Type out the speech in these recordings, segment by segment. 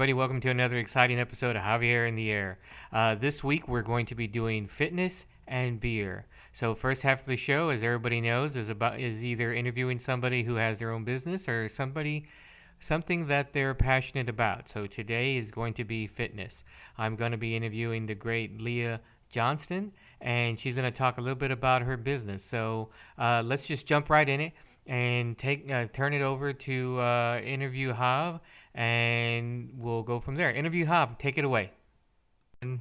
everybody. Welcome to another exciting episode of Javier in the Air. This week, we're going to be doing fitness and beer. So, first half of the show, as everybody knows, is either interviewing somebody who has their own business or something that they're passionate about. So, today is going to be fitness. I'm going to be interviewing the great Leah Johnston, and she's going to talk a little bit about her business. So, let's just jump right in it and turn it over to interview Hav, and we'll go from there. Interview Hav, take it away. And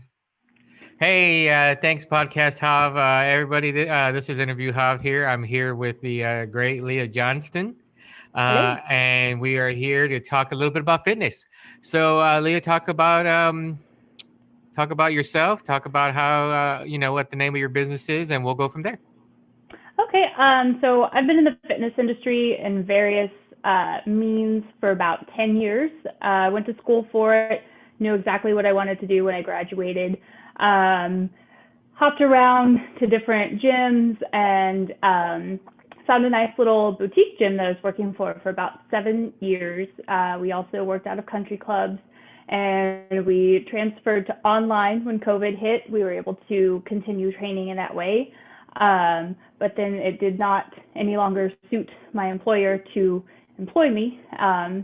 hey, thanks, podcast Hav. Everybody, this is interview Hav here. I'm here with the great Leah Johnston, Hello. and we are here to talk a little bit about fitness. So, Leah, talk about yourself. Talk about how what the name of your business is, and we'll go from there. Okay. So I've been in the fitness industry in various means for about 10 years. Went to school for it, knew exactly what I wanted to do when I graduated. Um, Hopped around to different gyms and found a nice little boutique gym that I was working for about 7 years. We also worked out of country clubs and we transferred to online when COVID hit. We were able to continue training in that way. But then it did not any longer suit my employer to employ me.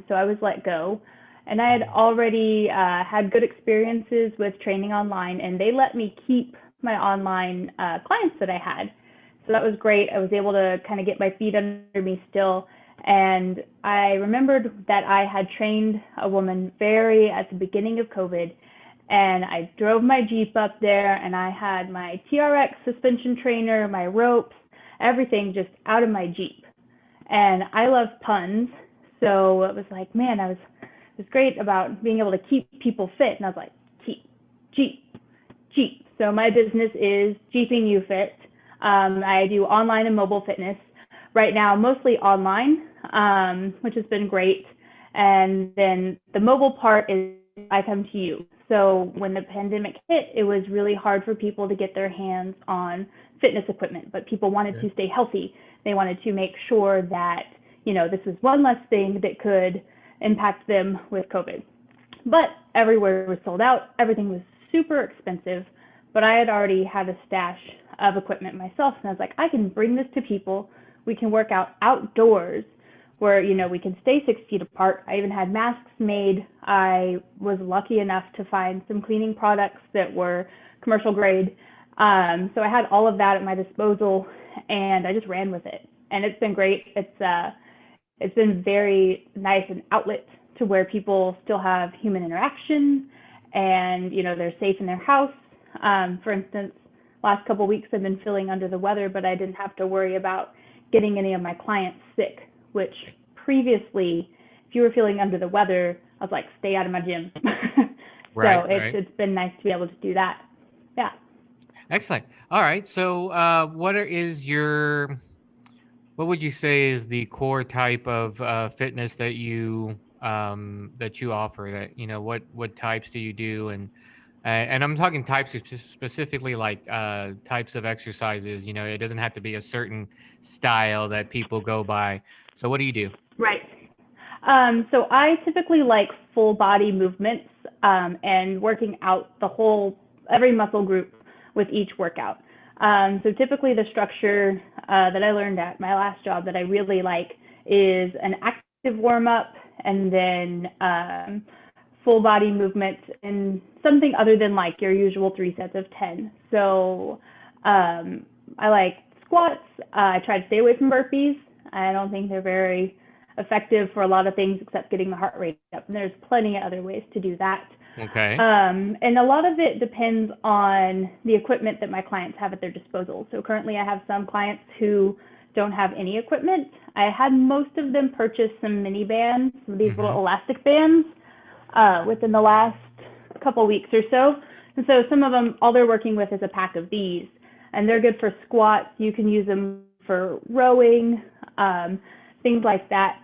So I was let go. And I had already had good experiences with training online, and they let me keep my online clients that I had. So that was great. I was able to kind of get my feet under me still. And I remembered that I had trained a woman very at the beginning of COVID, and I drove my Jeep up there and I had my TRX suspension trainer, my ropes, everything just out of my Jeep. And I love puns. So it was like, man, it was great about being able to keep people fit. And I was like, Jeep, Jeep, Jeep. So my business is Jeeping You Fit. I do online and mobile fitness right now, mostly online, which has been great. And then the mobile part is I come to you. So when the pandemic hit, it was really hard for people to get their hands on fitness equipment, but people wanted to stay healthy. They wanted to make sure that, this was one less thing that could impact them with COVID. But everywhere was sold out. Everything was super expensive, but I had already had a stash of equipment myself. And I was like, I can bring this to people. We can work out outdoors where, we can stay 6 feet apart. I even had masks made. I was lucky enough to find some cleaning products that were commercial grade. So I had all of that at my disposal, and I just ran with it. And it's been great. It's been very nice an outlet to where people still have human interaction, and they're safe in their house. For instance, last couple of weeks I've been feeling under the weather, but I didn't have to worry about getting any of my clients sick, which previously, if you were feeling under the weather, I was like, stay out of my gym. Right, So right. it's been nice to be able to do that. Yeah. Excellent. All right. So, what would you say is the core type of fitness that you offer? What types do you do? And I'm talking types specifically like types of exercises. It doesn't have to be a certain style that people go by. So, what do you do? Right. So I typically like full body movements and working out every muscle group with each workout. So typically the structure that I learned at my last job that I really like is an active warm up and then full body movement and something other than like your usual 3 sets of 10. So I like squats. I try to stay away from burpees. I don't think they're very effective for a lot of things except getting the heart rate up. And there's plenty of other ways to do that. Okay. And a lot of it depends on the equipment that my clients have at their disposal. So currently I have some clients who don't have any equipment. I had most of them purchase some mini bands, some of these Mm-hmm. little elastic bands, within the last couple weeks or so. And so some of them, all they're working with is a pack of these. And they're good for squats. You can use them for rowing, things like that.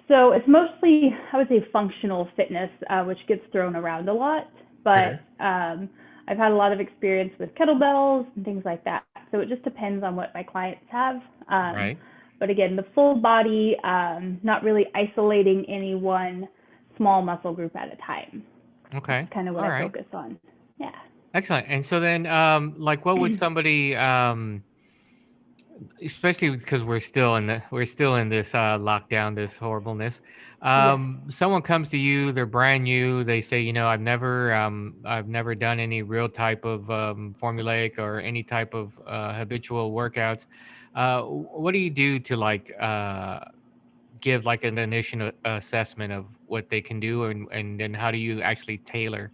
So it's mostly, I would say, functional fitness, which gets thrown around a lot. Okay. But I've had a lot of experience with kettlebells and things like that. So it just depends on what my clients have. Right. But again, the full body, not really isolating any one small muscle group at a time. That's Okay. kind of what All I right. focus on. Yeah. Excellent. And so then, like, what would somebody, especially because we're still in this lockdown, this horribleness. Yes. Someone comes to you, they're brand new. They say, I've never done any real type of formulaic or any type of habitual workouts. What do you do to like give like an initial assessment of what they can do, and then how do you actually tailor?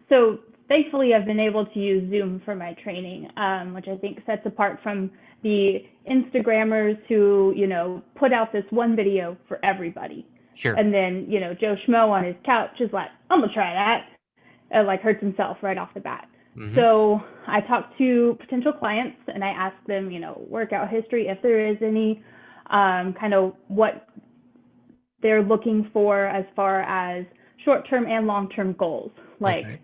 So thankfully, I've been able to use Zoom for my training, which I think sets apart from the Instagrammers who, put out this one video for everybody. Sure. And then, Joe Schmo on his couch is like, I'm going to try that. And like hurts himself right off the bat. Mm-hmm. So I talk to potential clients and I ask them, workout history, if there is any, kind of what they're looking for as far as short-term and long-term goals. Like, Okay.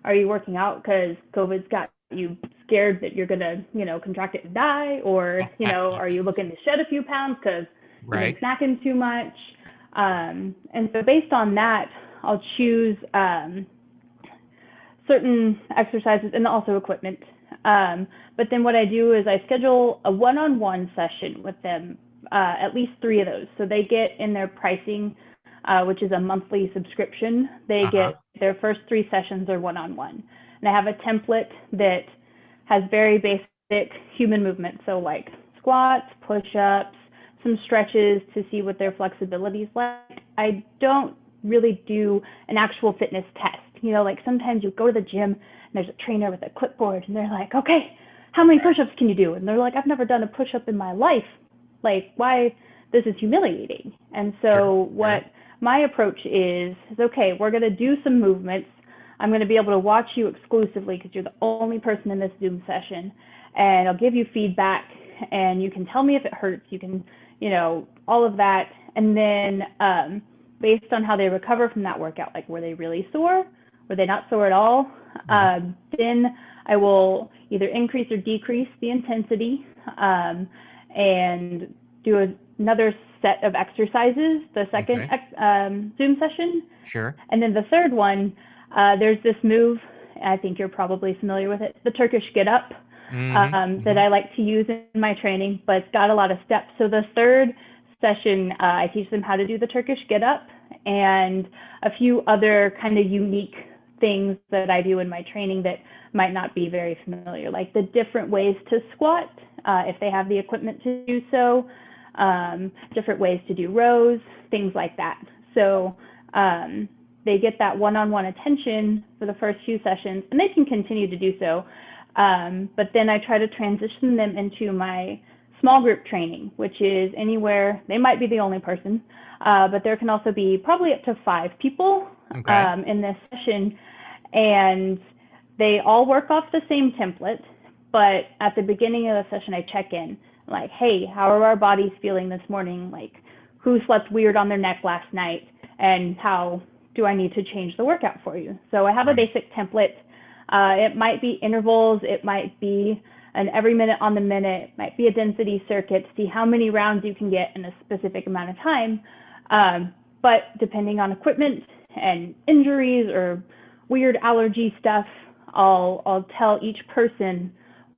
are you working out because COVID's got you scared that you're gonna, contract it and die, or are you looking to shed a few pounds because you've been Right. snacking too much? And so based on that, I'll choose certain exercises and also equipment. But then what I do is I schedule a one-on-one session with them, at least 3 of those. So they get in their pricing, which is a monthly subscription. They Uh-huh. get their first 3 sessions are one-on-one. And I have a template that has very basic human movement. So like squats, push-ups, some stretches to see what their flexibility is like. I don't really do an actual fitness test. Like sometimes you go to the gym and there's a trainer with a clipboard and they're like, okay, how many push-ups can you do? And they're like, I've never done a push-up in my life. Like, why? This is humiliating. And Sure. so what my approach is okay, we're going to do some movements. I'm going to be able to watch you exclusively because you're the only person in this Zoom session. And I'll give you feedback and you can tell me if it hurts. You can, all of that. And then based on how they recover from that workout, like were they really sore? Were they not sore at all? Then I will either increase or decrease the intensity and do another set of exercises, the second Zoom session. Sure. And then the third one, there's this move, I think you're probably familiar with it, the Turkish get up, that I like to use in my training, but it's got a lot of steps. So the third session, I teach them how to do the Turkish get up and a few other kind of unique things that I do in my training that might not be very familiar, like the different ways to squat, if they have the equipment to do so, different ways to do rows, things like that. So they get that one-on-one attention for the first few sessions, and they can continue to do so. But then I try to transition them into my small group training, which is anywhere, they might be the only person, but there can also be probably up to 5 people in this session, and they all work off the same template, but at the beginning of the session I check in, like, hey, how are our bodies feeling this morning? Like, who slept weird on their neck last night, and how do I need to change the workout for you? So I have a basic template. It might be intervals, it might be an every minute on the minute, it might be a density circuit to see how many rounds you can get in a specific amount of time. But depending on equipment and injuries or weird allergy stuff, I'll tell each person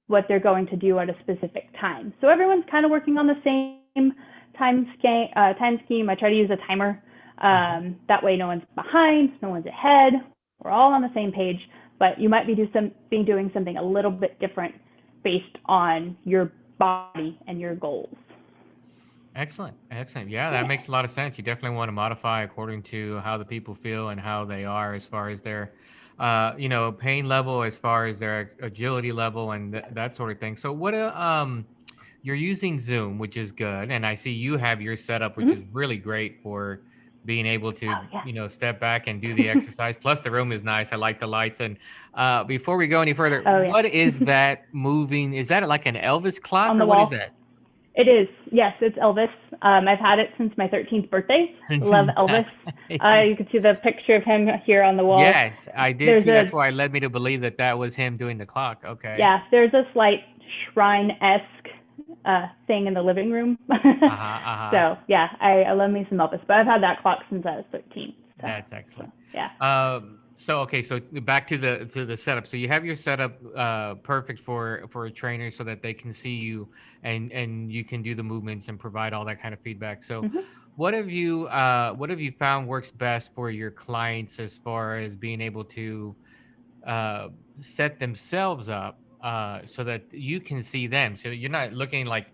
what they're going to do at a specific time. So everyone's kind of working on the same time scheme. I try to use a timer. That way no one's behind, no one's ahead. We're all on the same page, but you might be doing something a little bit different based on your body and your goals. Excellent. Excellent. Yeah, that makes a lot of sense. You definitely want to modify according to how the people feel and how they are as far as their, pain level, as far as their agility level and that sort of thing. So you're using Zoom, which is good. And I see you have your setup, which is really great for being able to, step back and do the exercise. Plus the room is nice. I like the lights. And before we go any further, what is that moving? Is that like an Elvis clock on the or wall? What is that? It is. Yes, it's Elvis. I've had it since my 13th birthday. Love Elvis. You can see the picture of him here on the wall. Yes, I did see. That's why it led me to believe that was him doing the clock. Okay. Yeah, there's a slight shrine-esque thing in the living room. Uh-huh, uh-huh. So yeah, I love me some Elvis, but I've had that clock since I was 13. That's So excellent. yeah. So okay, so back to the setup. So you have your setup perfect for a trainer so that they can see you and you can do the movements and provide all that kind of feedback. So Hmm. what have you found works best for your clients as far as being able to uh, set themselves up so that you can see them. So you're not looking like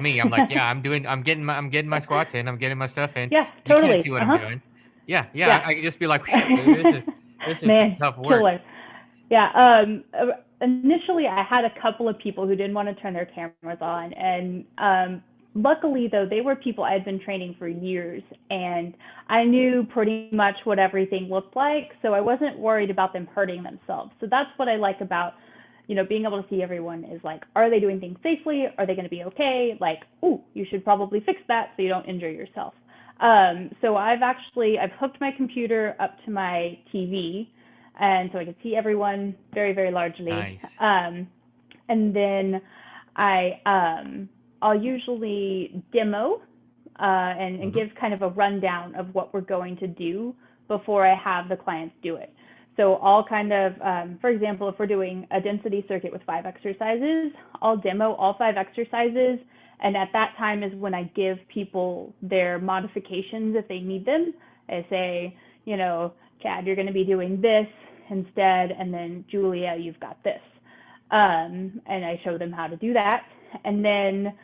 me. I'm like, yeah, I'm getting my squats in, I'm getting my stuff in. Yeah, You can't totally. see what Uh I'm huh. doing. Yeah, yeah. Yeah. I can just be like, this is some Man, tough work. killer. Yeah. Initially, I had a couple of people who didn't want to turn their cameras on, and luckily, though, they were people I had been training for years, and I knew pretty much what everything looked like, so I wasn't worried about them hurting themselves. So that's what I like about, being able to see everyone is like, are they doing things safely? Are they going to be okay? Like, ooh, you should probably fix that so you don't injure yourself. So I've hooked my computer up to my TV, and so I can see everyone very, very largely. Nice. And then I'll usually demo and Hmm. give kind of a rundown of what we're going to do before I have the clients do it. So I'll kind of, for example, if we're doing a density circuit with 5 exercises, I'll demo all 5 exercises. And at that time is when I give people their modifications if they need them. I say, Chad, you're going to be doing this instead, and then Julia, you've got this. And I show them how to do that. And then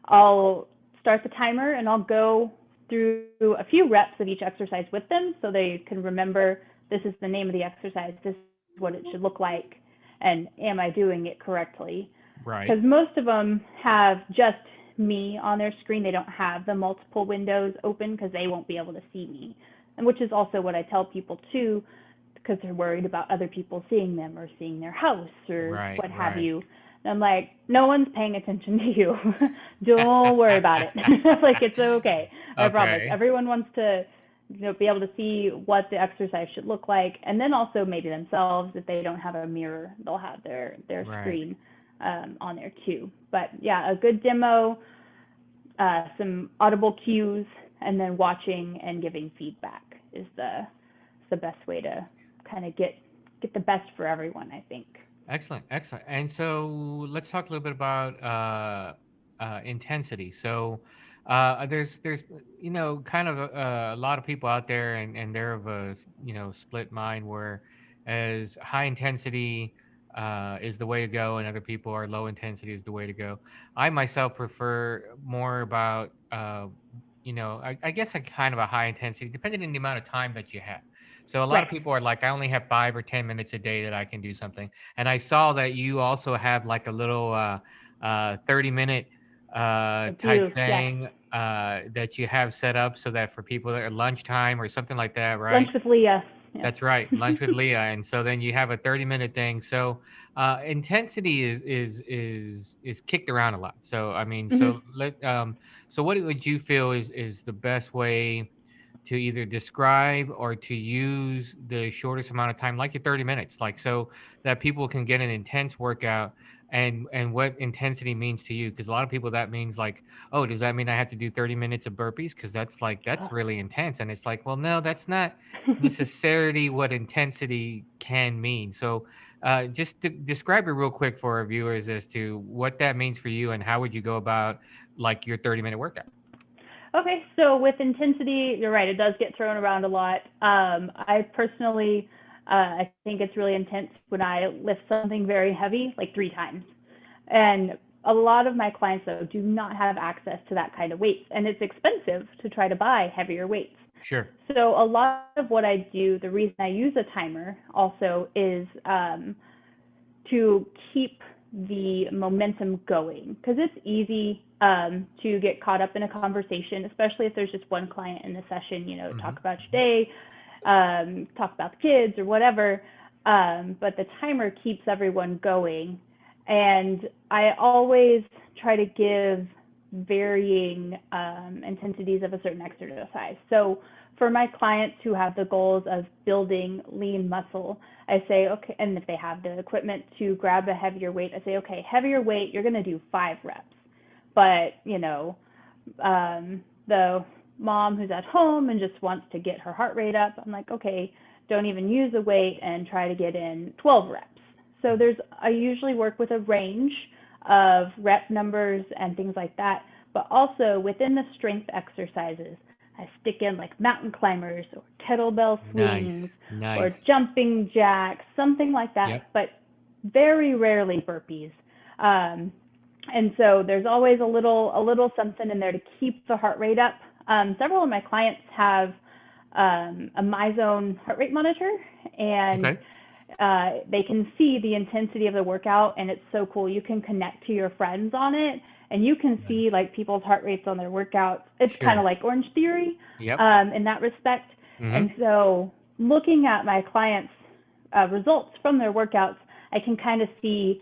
I'll start the timer and I'll go through a few reps of each exercise with them so they can remember this is the name of the exercise, this is what it should look like, and am I doing it correctly? Right. Because most of them have just me on their screen. They don't have the multiple windows open because they won't be able to see me. And which is also what I tell people too, because they're worried about other people seeing them or seeing their house or Right. what have Right. you. And I'm like, no one's paying attention to you. Don't worry about it. Like, it's okay. I promise. Okay. Everyone wants to be able to see what the exercise should look like, and then also maybe themselves. If they don't have a mirror, they'll have their Right. screen on there too. But yeah, a good demo, some audible cues, and then watching and giving feedback is the best way to kind of get the best for everyone, I think. Excellent, excellent. And so let's talk a little bit about intensity. So there's kind of a lot of people out there, and they're of a split mind where as high intensity is the way to go, and other people are low intensity is the way to go. I myself prefer more about I guess a kind of a high intensity, depending on the amount of time that you have. So a lot of Right. people are like, I only have 5 or 10 minutes a day that I can do something. And I saw that you also have like a little 30-minute I type do. Yes. thing that you have set up so that for people that are lunchtime or something like that, Lunch right? with Leah. Yes. That's right, lunch with Leah, and so then you have a 30-minute thing. So intensity is kicked around a lot. So I mean, Hmm. so what would you feel is the best way to either describe or to use the shortest amount of time, like your 30 minutes, like so that people can get an intense workout and what intensity means to you? Because a lot of people that means like, oh, does that mean I have to do 30 minutes of burpees? Because that's really intense, and it's like, well, no, that's not necessarily what intensity can mean. So, just describe it real quick for our viewers as to what that means for you and how would you go about like your 30-minute workout. Okay, so with intensity, you're right. It does get thrown around a lot. I personally, I think it's really intense when I lift something very heavy, like 3 times. And a lot of my clients, though, do not have access to that kind of weights, and it's expensive to try to buy heavier weights. Sure. So a lot of what I do, the reason I use a timer also is to keep the momentum going because it's easy to get caught up in a conversation, especially if there's just one client in the session, Hmm. talk about your day, talk about the kids or whatever. But the timer keeps everyone going. And I always try to give varying intensities of a certain exercise. So for my clients who have the goals of building lean muscle, I say, okay, and if they have the equipment to grab a heavier weight, I say, okay, heavier weight, you're going to do 5 reps. but the mom who's at home and just wants to get her heart rate up, I'm like, okay, don't even use a weight and try to get in 12 reps. So I usually work with a range of rep numbers and things like that, but also within the strength exercises, I stick in like mountain climbers or kettlebell Nice, swings or nice. jumping jacks, something like that, Yep. but very rarely burpees. Um, and so there's always a little something in there to keep the heart rate up. Several of my clients have a MyZone heart rate monitor, and Okay. they can see the intensity of the workout, and it's so cool. You can connect to your friends on it, and you can see Nice. like people's heart rates on their workouts. It's kind of Sure. like Orange Theory Yep. in that respect. Mm-hmm. And so, looking at my clients' results from their workouts, I can kind of see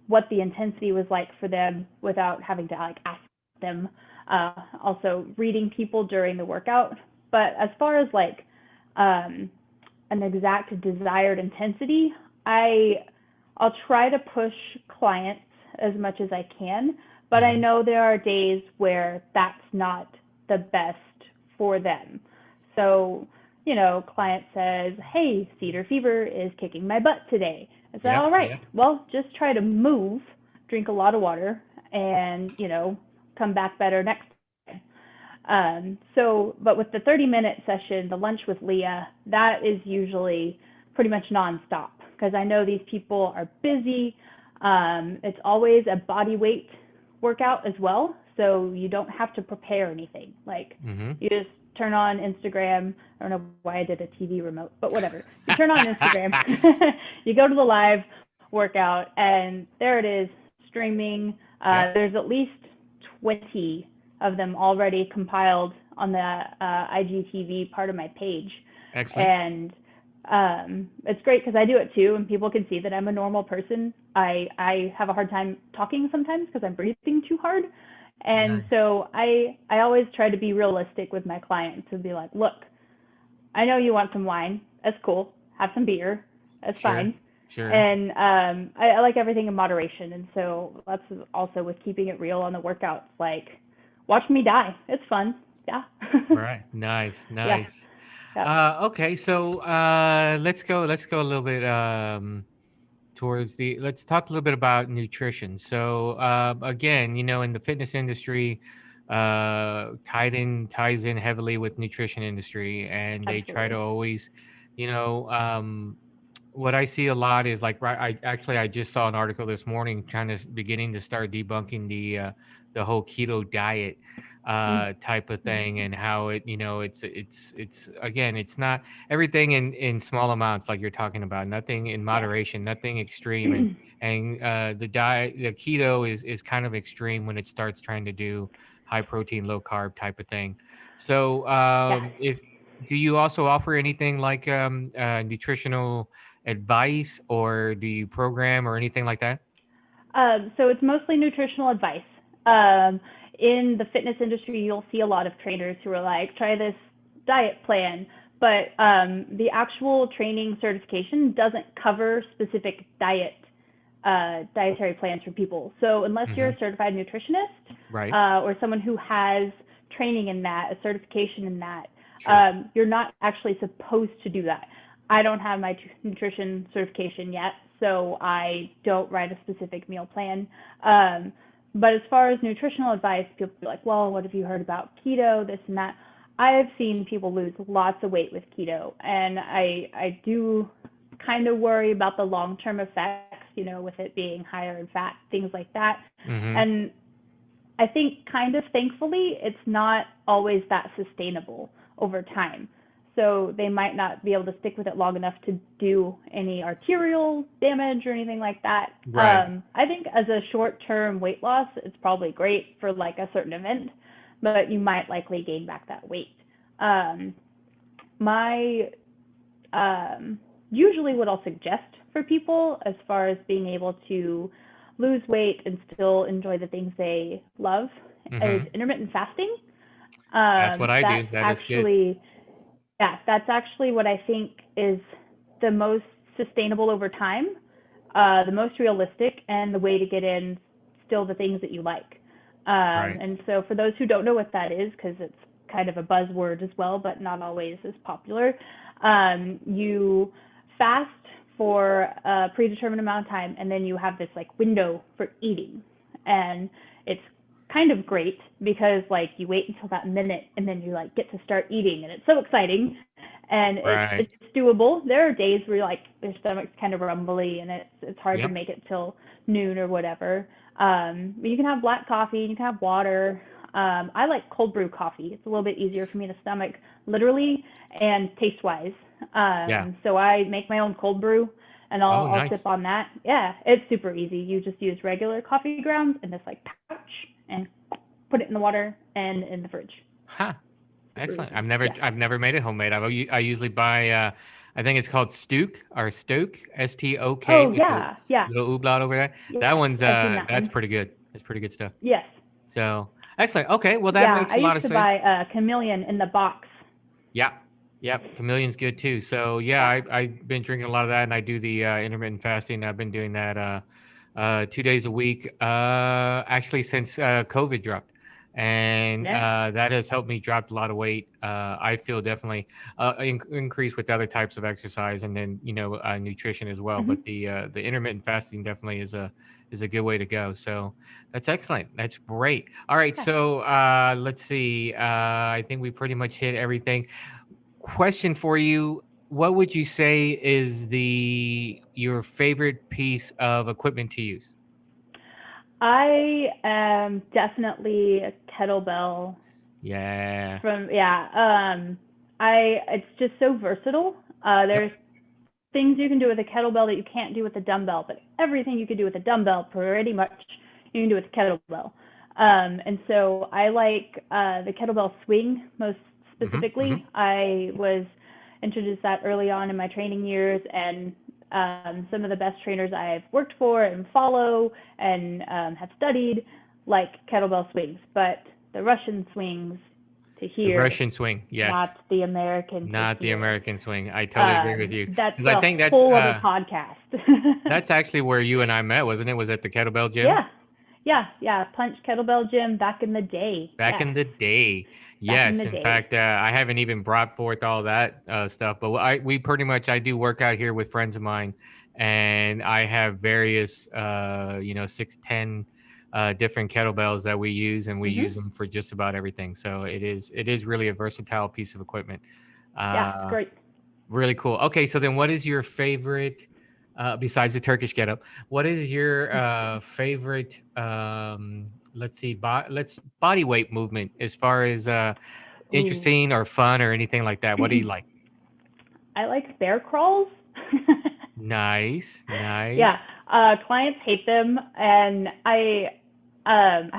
what the intensity was like for them without having to like ask them. Also, reading people during the workout. But as far as like um, an exact desired intensity, I'll try to push clients as much as I can, but I Mm-hmm. know there are days where that's not the best for them. So, client says, "Hey, cedar fever is kicking my butt today." I said, Yep. "All right, Yep. well, just try to move, drink a lot of water, and, come back better next time." But with the 30-minute session, the lunch with Leah, that is usually pretty much nonstop because I know these people are busy. It's always a body weight workout as well, so you don't have to prepare anything. Like Mm-hmm. you just turn on Instagram. I don't know why I did a TV remote, but whatever. You turn on Instagram, you go to the live workout, and there it is streaming. Yep. There's at least 20 of them already compiled on the IGTV part of my page. Excellent. And it's great because I do it too, and people can see that I'm a normal person. I have a hard time talking sometimes because I'm breathing too hard. And Nice. so I always try to be realistic with my clients and be like, look, I know you want some wine. That's cool. Have some beer. That's Sure. fine. Sure. And I like everything in moderation. And so that's also with keeping it real on the workouts. Like, watch me die. It's fun. Yeah. Right. Nice. Yeah. Nice. Yeah. Okay. So let's go a little bit towards the let's talk a little bit about nutrition. So again, in the fitness industry, ties in heavily with nutrition industry, and they try to Absolutely. always, you know, what I see a lot is like I just saw an article this morning kind of beginning to start debunking the whole keto diet Mm. type of thing, and how it's again, it's not everything in small amounts like you're talking about, nothing in Yeah. moderation, nothing extreme, and the keto is kind of extreme when it starts trying to do high protein low carb type of thing. So Yeah. if do you also offer anything like nutritional advice, or do you program or anything like that? So it's mostly nutritional advice. Um, in the fitness industry, you'll see a lot of trainers who are like, try this diet plan, but the actual training certification doesn't cover specific dietary plans for people. So unless you're Hmm. a certified nutritionist Right. or someone who has training in that, a certification in that, Sure. you're not actually supposed to do that. I don't have my nutrition certification yet, so I don't write a specific meal plan. Um, but as far as nutritional advice, people be like, well, what have you heard about keto, this and that? I have seen people lose lots of weight with keto, and I do kind of worry about the long term effects, with it being higher in fat, things like that. Hmm. And I think kind of thankfully, it's not always that sustainable over time. So they might not be able to stick with it long enough to do any arterial damage or anything like that. Right. I think as a short term weight loss, it's probably great for like a certain event, but you might likely gain back that weight. Um, my usually what I'll suggest for people as far as being able to lose weight and still enjoy the things they love is Hmm. intermittent fasting. That's what I do. That's That is good. actually, yeah, that's actually what I think is the most sustainable over time, the most realistic, and the way to get in still the things that you like. Right. And so for those who don't know what that is, because it's kind of a buzzword as well, but not always as popular, you fast for a predetermined amount of time, and then you have this like window for eating, and it's kind of great because like you wait until that minute and then you like get to start eating, and it's so exciting, and Right. it's doable. There are days where like your stomach's kind of rumbly and it's hard to Yep. make it till noon or whatever. But you can have black coffee, you can have water. I like cold brew coffee. It's a little bit easier for me to stomach, literally and taste wise. Yeah. So I make my own cold brew, and Oh, I'll nice. sip on that. Yeah, it's super easy. You just use regular coffee grounds in this like pouch and put it in the water and in the fridge. Huh. Super Excellent. easy. Yeah. I've never made it homemade. I usually buy I think it's called Stoke, STOK Oh with the yeah, yeah, little umlaut over there. That yeah. one's I've seen that that's one. pretty good. That's pretty good stuff. Yes. So, excellent. Okay, well that Yeah, makes I a lot used of to sense. buy chameleon in the box. Yeah. Yep, Chameleon's good too. So, yeah, Yeah. I've been drinking a lot of that and I do the intermittent fasting. I've been doing that 2 days a week actually since COVID dropped. And Yeah. that has helped me drop a lot of weight. I feel definitely increase with other types of exercise and then nutrition as well. Mhm. But the intermittent fasting definitely is a good way to go. So that's excellent. That's great. All right, Yeah. so let's see. I think we pretty much hit everything. Question for you: what would you say is the your favorite piece of equipment to use? I am definitely a kettlebell Yeah. from yeah. I it's just so versatile. Yep. There's things you can do with a kettlebell that you can't do with a dumbbell, but everything you can do with a dumbbell pretty much you can do with a kettlebell. And so I like the kettlebell swing most Mhm. Mhm. specifically. I was introduced that early on in my training years, and some of the best trainers I've worked for and follow and have studied like kettlebell swings, but the Russian swings to The here, Russian swing. Yes. not the American to Not the here. American swing. I totally agree with you That's because I a think whole other podcast. that's actually where you and I met, wasn't it? Was at the kettlebell gym Yeah, yeah, yeah. Punch kettlebell gym back in the day. back Yes, in the day. back in Yes. the In day. fact, I haven't even brought forth all that stuff, but we pretty much I do work out here with friends of mine, and I have various 6, 10 different kettlebells that we use, and we use Mhm. them for just about everything. So it is really a versatile piece of equipment. Yeah, it's Uh, great. Really cool. Okay, so then what is your favorite, besides the Turkish getup, what is your favorite, let's see, let's body weight movement as far as Ooh. interesting or fun or anything like that? What do you like? I like bear crawls. Nice, nice. Yeah, clients hate them, and I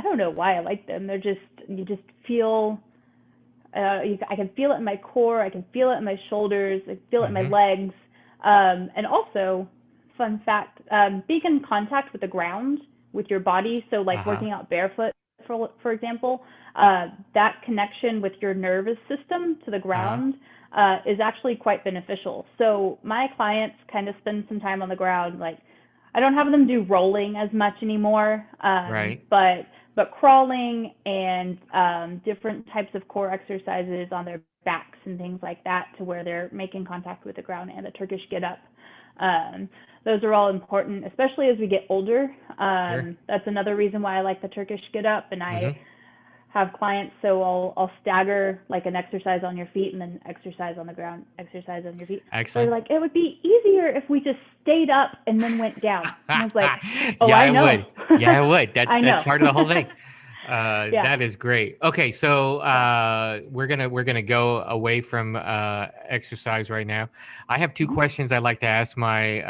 don't know why I like them. They're just you just feel I can feel it in my core. I can feel it in my shoulders. I feel it in my Mm-hmm. legs. And also, fun fact, being in contact with the ground with your body. So like Uh-huh. working out barefoot, for example, that connection with your nervous system to the Uh-huh. ground is actually quite beneficial. So my clients kind of spend some time on the ground. Like I don't have them do rolling as much anymore, Right. but crawling and different types of core exercises on their backs and things like that to where they're making contact with the ground and the Turkish get up. Um, those are all important, especially as we get older. Sure. That's another reason why I like the Turkish get up, and I Mm-hmm. have clients, so I'll stagger like an exercise on your feet and then exercise on the ground, exercise on your feet. They're Excellent. like, it would be easier if we just stayed up and then went down. And I was like, oh, Yeah, I I know. would. Yeah, I would. That's I that's know. part of the whole thing. Yeah, That is great. Okay, so yeah. we're gonna go away from exercise right now. I have two Mhm. questions I'd like to ask my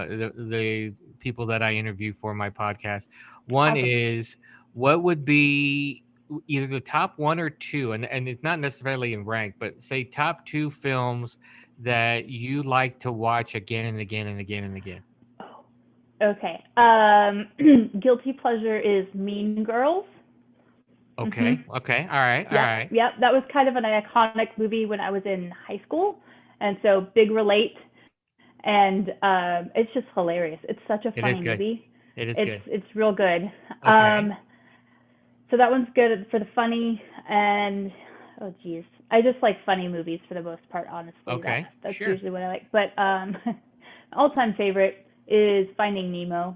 the people that I interview for my podcast. One Awesome. is, what would be either the top one or two, and it's not necessarily in rank, but say top two films that you like to watch again and again and again and again. Oh, okay. Guilty pleasure is Mean Girls. Okay. Mhm. Okay. All right. All Yep, right. yep. That was kind of an iconic movie when I was in high school, and so big relate. And it's just hilarious. It's such a It is funny good. movie. It is It's good. it's real good. Okay. Um, So that one's good for the funny and oh geez, I just like funny movies for the most part. Honestly, Okay, that's sure. usually what I like. But all-time favorite is Finding Nemo.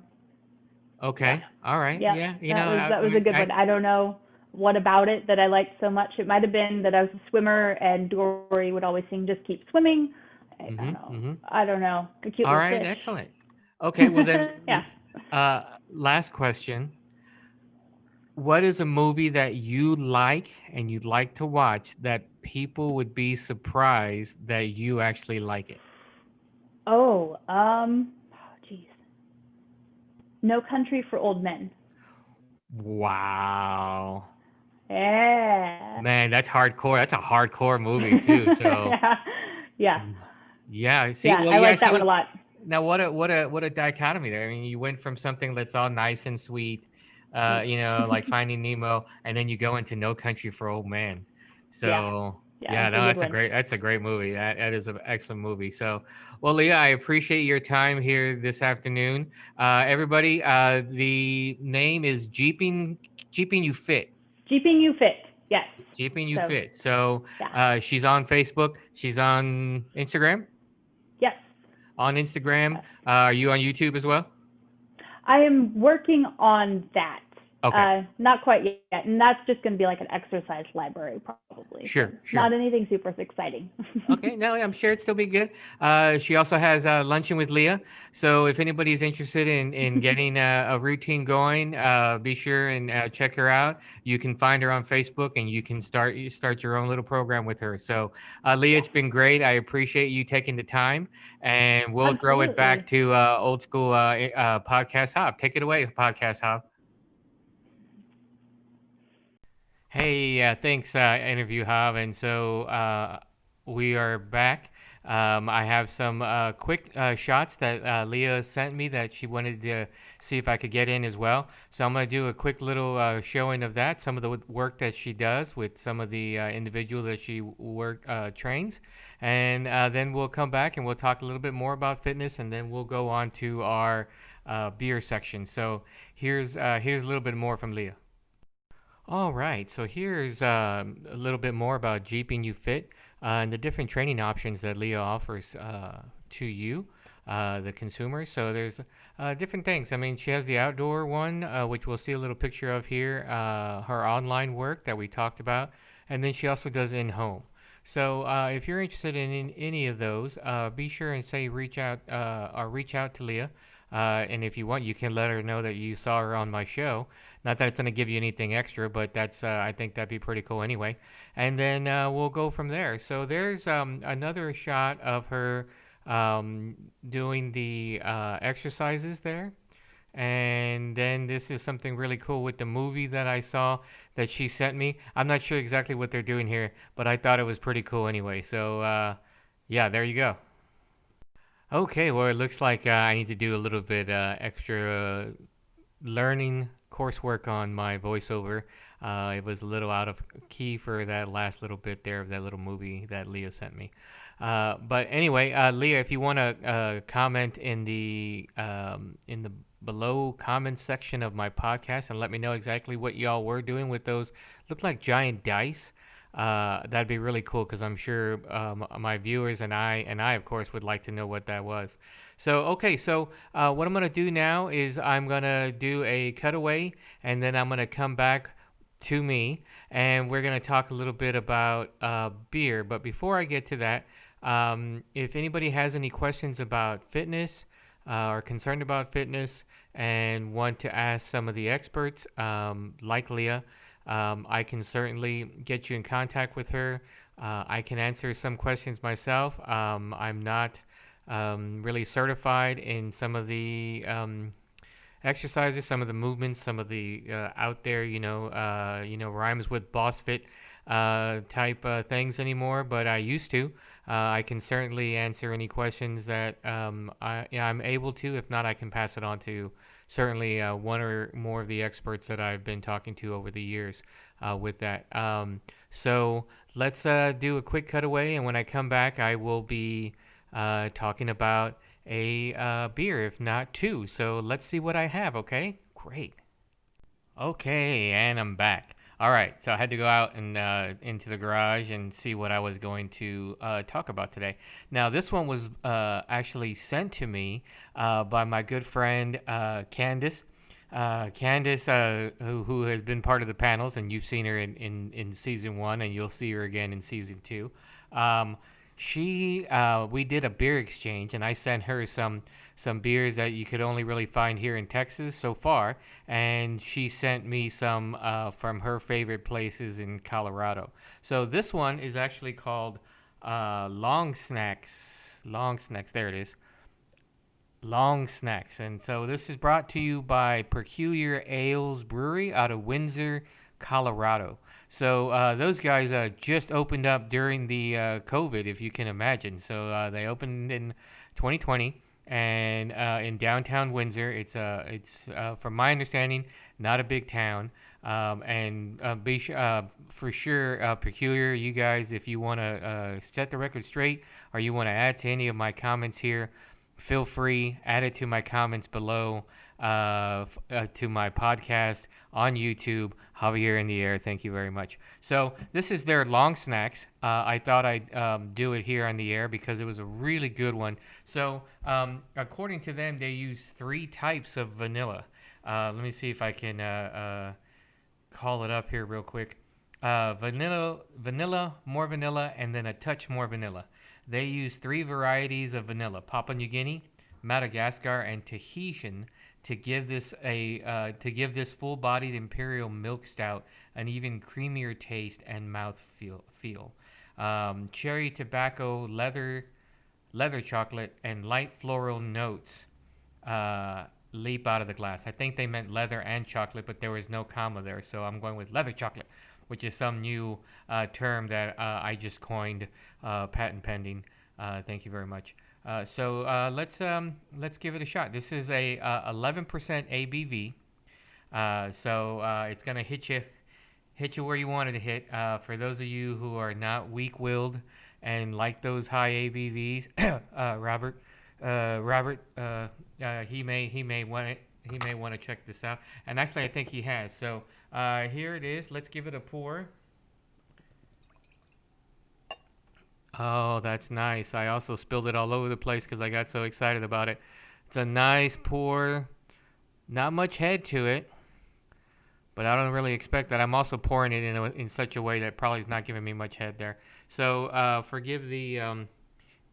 Yeah, Okay, all right. yeah, Yeah, that was a good one. I don't know what about it that I liked so much. It might have been that I was a swimmer and Dory would always sing "Just Keep Swimming." I don't mhm, know. mhm. I don't know. A cute All little right, fish. excellent. Okay, well then, Yeah. last question. What is a movie that you like and you'd like to watch that people would be surprised that you actually like it? Oh, geez. No Country for Old Men. Wow. Yeah. Man, that's hardcore. That's a hardcore movie too. So, Yeah. Yeah. mm, yeah, see, Yeah. well, I yeah, like see that one what a lot. now what a dichotomy there. I mean, you went from something that's all nice and sweet, like Finding Nemo, and then you go into No Country for Old Men. Yeah. So, Yeah, yeah, it's a no, good one. that's a great movie. That is an excellent movie. So, well, Leah, I appreciate your time here this afternoon. Everybody, the name is Jeeping You Fit. Keeping You Fit. Yes. Jeeping You So, Fit. So, yeah. she's on Facebook. She's on Instagram. Yes. On Instagram. Yes. Are you on YouTube as well? I am working on that. Okay. Not quite yet, and that's just going to be like an exercise library probably. So Sure, sure. not anything super exciting. Okay, no, I'm sure it'd still be good. She also has Luncheon with Leah. So if anybody's interested in getting a routine going, be sure and check her out. You can find her on Facebook, and you start your own little program with her. So, Leah, Yes, it's been great. I appreciate you taking the time, and we'll throw it back absolutely. to old school podcast hop. Take it away, podcast hop. Hey, thanks, interview Hub. And so we are back. I have some quick shots that Leah sent me that she wanted to see if I could get in as well. So I'm going to do a quick little showing of that, some of the work that she does with some of the individual that she trains. And then we'll come back and we'll talk a little bit more about fitness, and then we'll go on to our beer section. So here's a little bit more from Leah. All right, so here's a little bit more about Jeeping You Fit and the different training options that Leah offers to you, the consumer. So there's different things. I mean, she has the outdoor one, which we'll see a little picture of here, her online work that we talked about, and then she also does in-home. So if you're interested in any of those, be sure and say reach out or reach out to Leah. And if you want, you can let her know that you saw her on my show. Not that it's going to give you anything extra, but that's I think that'd be pretty cool anyway. And then we'll go from there. So there's another shot of her um, doing the exercises there. And then this is something really cool with the movie that I saw that she sent me. I'm not sure exactly what they're doing here, but I thought it was pretty cool anyway. So yeah, there you go. Okay, well, it looks like I need to do a little bit extra learning coursework on my voiceover. It was a little out of key for that last little bit there of that little movie that Leah sent me. But anyway, Leah, if you want to comment in the below comment section of my podcast and let me know exactly what y'all were doing with those look like giant dice. That'd be really cool because I'm sure my viewers and I of course would like to know what that was. So okay, so what I'm gonna do now is I'm gonna do a cutaway, and then I'm gonna come back to me, and we're gonna talk a little bit about beer. But before I get to that, if anybody has any questions about fitness or concerned about fitness and want to ask some of the experts, like Leah, I can certainly get you in contact with her. I can answer some questions myself. I'm not really certified in some of the exercises, some of the movements, some of the out there, rhymes with boss fit type things anymore, but I used to. I can certainly answer any questions that I'm able to. If not, I can pass it on to certainly one or more of the experts that I've been talking to over the years with that. So let's do a quick cutaway, and when I come back, I will be talking about a beer, if not two. So let's see what I have, okay? Great. Okay, and I'm back. All right, so I had to go out and into the garage and see what I was going to talk about today. Now, this one was actually sent to me by my good friend Candace. Candace, who has been part of the panels, and you've seen her in season one, and you'll see her again in season two. Um, we did a beer exchange, and I sent her some beers that you could only really find here in Texas so far, and she sent me some from her favorite places in Colorado. So this one is actually called Long Snacks. Long Snacks, there it is. Long Snacks. And so this is brought to you by Peculiar Ales Brewery out of Windsor, Colorado. So those guys just opened up during the COVID, if you can imagine. So they opened in 2020 and in downtown Windsor. It's from my understanding, not a big town. And for sure, Peculiar, you guys, if you want to set the record straight or you want to add to any of my comments here, feel free, add it to my comments below, to my podcast on YouTube, Javier in the Air. Thank you very much. So this is their long snacks. I thought I'd do it here on the air because it was a really good one. So according to them, they use three types of vanilla. Let me see if I can call it up here real quick. Vanilla, more vanilla, and then a touch more vanilla. They use three varieties of vanilla: Papua New Guinea, Madagascar, and Tahitian to give this full-bodied imperial milk stout an even creamier taste and mouth feel. Cherry tobacco, leather chocolate, and light floral notes uh, leap out of the glass. I think they meant leather and chocolate, but there was no comma there, so I'm going with leather chocolate, which is some new term that I just coined, patent pending. Thank you very much. Let's give it a shot. This is a 11% ABV, so it's gonna hit you where you wanted to hit. For those of you who are not weak-willed and like those high ABVs, Robert, he may want it. He may want to check this out. And actually, I think he has. So here it is. Let's give it a pour. Oh, that's nice. I also spilled it all over the place because I got so excited about it. It's a nice pour. Not much head to it, but I don't really expect that. I'm also pouring it in such a way that probably is not giving me much head there. So forgive the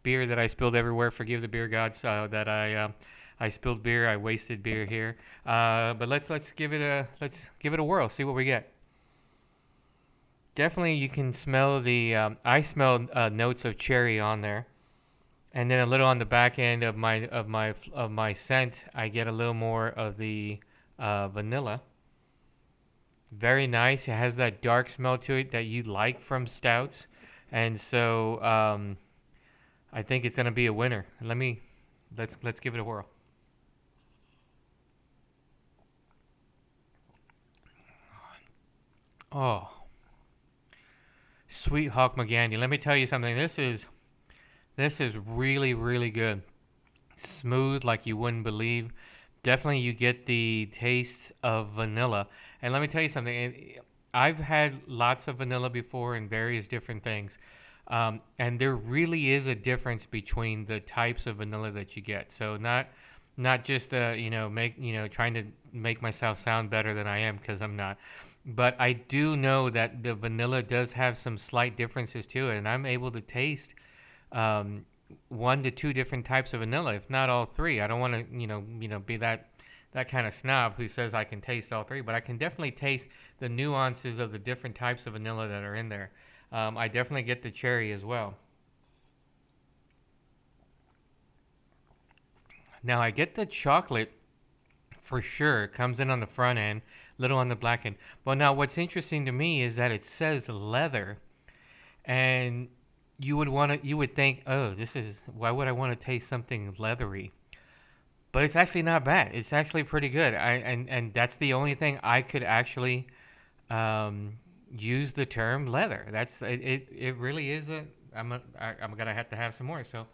beer that I spilled everywhere. Forgive the beer gods that I spilled beer. I wasted beer here. But let's give it a whirl. See what we get. Definitely, you can smell the. I smelled notes of cherry on there, and then a little on the back end of my scent. I get a little more of the vanilla. Very nice. It has that dark smell to it that you like from stouts, and so I think it's gonna be a winner. Let's give it a whirl. Oh, sweet Hawk McGandy. Let me tell you something. This is really really good. Smooth like you wouldn't believe. Definitely you get the taste of vanilla. And let me tell you something. I've had lots of vanilla before in various different things. And there really is a difference between the types of vanilla that you get. So not just trying to make myself sound better than I am because I'm not. But I do know that the vanilla does have some slight differences to it, and I'm able to taste um, one to two different types of vanilla, if not all three. I don't want to be that kind of snob who says I can taste all three, but I can definitely taste the nuances of the different types of vanilla that are in there. I definitely get the cherry as well. Now I get the chocolate for sure. It comes in on the front end, little on the back end. But now what's interesting to me is that it says leather, and you would think, oh, this is why would I want to taste something leathery? But it's actually not bad. It's actually pretty good. And that's the only thing I could actually um, use the term leather. It really is a. I'm gonna have to have some more. So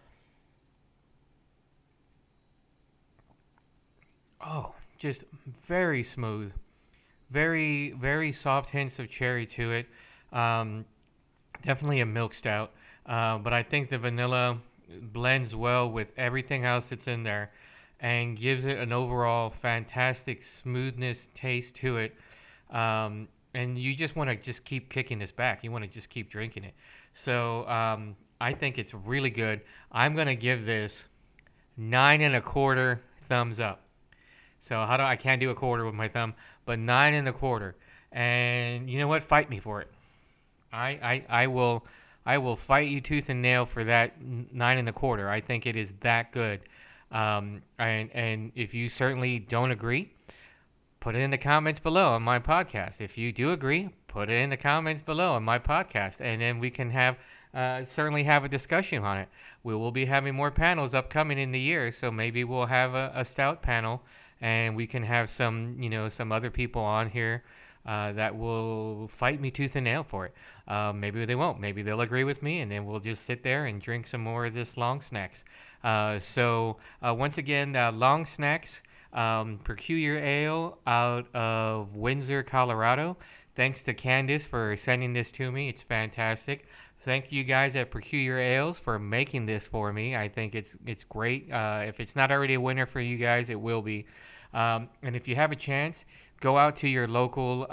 oh, just very smooth, Very, very soft hints of cherry to it. Um, Definitely a milk stout. But I think the vanilla blends well with everything else that's in there and gives it an overall fantastic smoothness taste to it. And you just want to just keep kicking this back. You want to just keep drinking it. So I think it's really good. I'm going to give this 9.25 thumbs up. So how do I can't do a quarter with my thumb, but 9.25. And you know what? Fight me for it. I will fight you tooth and nail for that 9.25. I think it is that good. And if you certainly don't agree, put it in the comments below on my podcast. If you do agree, put it in the comments below on my podcast, and then we can have certainly have a discussion on it. We will be having more panels upcoming in the year, so maybe we'll have a stout panel, and we can have some other people on here that will fight me tooth and nail for it. Maybe they won't. Maybe they'll agree with me, and then we'll just sit there and drink some more of this long snacks. Once again, long snacks. Peculiar Ale out of Windsor, Colorado. Thanks to Candace for sending this to me. It's fantastic. Thank you guys at Peculiar Ales for making this for me. I think it's great. If it's not already a winner for you guys, it will be. And if you have a chance, go out to your local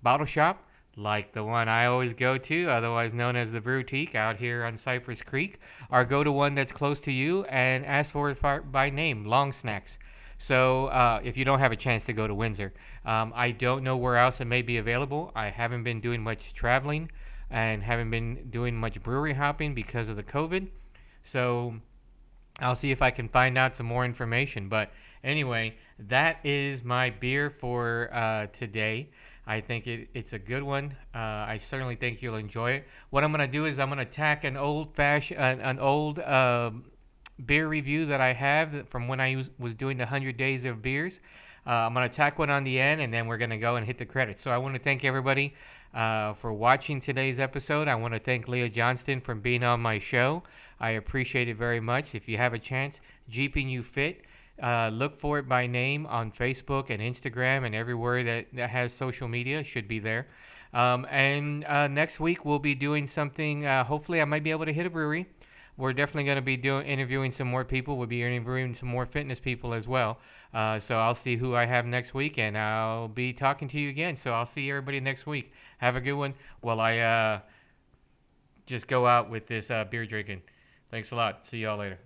bottle shop, like the one I always go to, otherwise known as the Brewtique, out here on Cypress Creek, or go to one that's close to you and ask for it by name, Long Snacks. So if you don't have a chance to go to Windsor, I don't know where else it may be available. I haven't been doing much traveling and haven't been doing much brewery hopping because of the COVID. So I'll see if I can find out some more information. But anyway, that is my beer for today. I think it's a good one. I certainly think you'll enjoy it. What I'm gonna do is I'm gonna tack an old beer review that I have from when I was doing the 100 days of beers. I'm gonna tack one on the end, and then we're gonna go and hit the credits. So I want to thank everybody for watching today's episode. I want to thank Leah Johnston for being on my show. I appreciate it very much. If you have a chance, Jeeping You Fit. Look for it by name on Facebook and Instagram and everywhere that has social media. Should be there. And next week we'll be doing something. Hopefully, I might be able to hit a brewery. We're definitely going to be interviewing some more people. We'll be interviewing some more fitness people as well. So I'll see who I have next week, and I'll be talking to you again. So I'll see everybody next week. Have a good one. While I just go out with this beer drinking. Thanks a lot. See y'all later.